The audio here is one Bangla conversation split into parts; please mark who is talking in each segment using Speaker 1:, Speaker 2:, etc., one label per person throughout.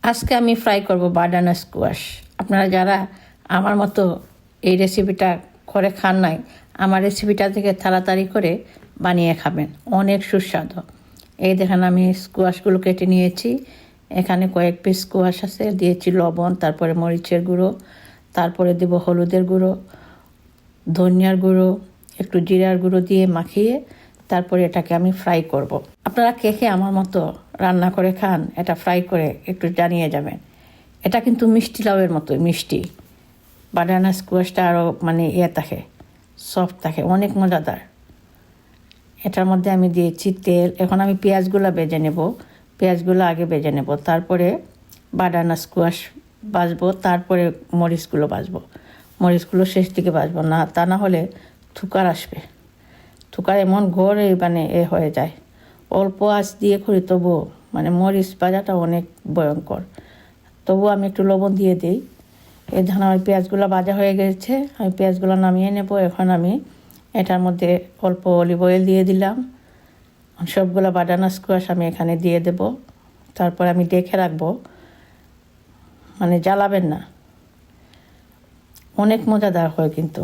Speaker 1: আজকে আমি ফ্রাই করব বানানা স্কোয়াশ। আপনারা যারা আমার মতো এই রেসিপিটা করে খান নাই, আমার রেসিপিটা থেকে তাড়াতাড়ি করে বানিয়ে খাবেন, অনেক সুস্বাদু। এই দেখেন আমি স্কোয়াশগুলো কেটে নিয়েছি। এখানে কয়েক পিস স্কোয়াশ আছে, দিয়েছি লবণ, তারপরে মরিচের গুঁড়ো, তারপরে দেব হলুদের গুঁড়ো, ধনিয়ার গুঁড়ো, একটু জিরার গুঁড়ো দিয়ে মাখিয়ে তারপরে এটাকে আমি ফ্রাই করব। আপনারা কে কে আমার মতো রান্না করে খান, এটা ফ্রাই করে একটু জানিয়ে যাবেন। এটা কিন্তু মিষ্টি লাউয়ের মতো মিষ্টি। বানানা স্কোয়াশটা আরও থাকে, সফট থাকে, অনেক মজাদার। এটার মধ্যে আমি দিয়েছি তেল। এখন আমি পেঁয়াজগুলো বেজে নেব, পেঁয়াজগুলো আগে বেজে নেব, তারপরে বানানা স্কোয়াশ ভাজবো, তারপরে মরিচগুলো ভাজবো। মরিচগুলো শেষ দিকে ভাজবো না, তা না হলে থুকার আসবে। থুকার এমন ঘরে হয়ে যায়। অল্প আঁচ দিয়ে করি, তবুও মরিচ ভাজাটা অনেক ভয়ঙ্কর। তবুও আমি একটু লবণ দিয়ে দিই। এই ধান আমার পেঁয়াজগুলো ভাজা হয়ে গেছে, আমি পেঁয়াজগুলো নামিয়ে নেব। এখন আমি এটার মধ্যে অল্প অলিভ অয়েল দিয়ে দিলাম। সবগুলো বানানা স্কোয়াশ আমি এখানে দিয়ে দেব। তারপর আমি ডেকে রাখবো, জ্বালাবেন না। অনেক মজাদার হয় কিন্তু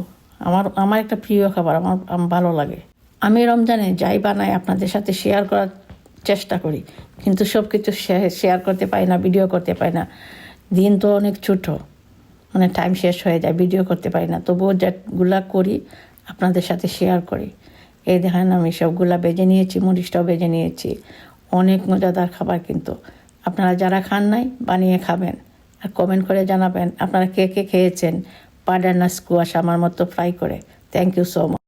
Speaker 1: আমার একটা প্রিয় খাবার, আমার ভালো লাগে। আমি রমজানে যাই বানাই আপনাদের সাথে শেয়ার করার চেষ্টা করি, কিন্তু সব কিছু শেয়ার করতে পারি না, ভিডিও করতে পারি না। দিন তো অনেক ছোটো, টাইম শেষ হয়ে যায়, ভিডিও করতে পারি না। তবুও যেগুলা করি আপনাদের সাথে শেয়ার করি। এই দেখেন আমি সবগুলা বেজে নিয়েছি, মরিচটাও বেজে নিয়েছি। অনেক মজাদার খাবার কিন্তু। আপনারা যারা খান নাই বানিয়ে খাবেন, আর কমেন্ট করে জানাবেন আপনারা কে কে খেয়েছেন বানানা স্কোয়াশ আমার মতো ফ্রাই করে। Thank you so much.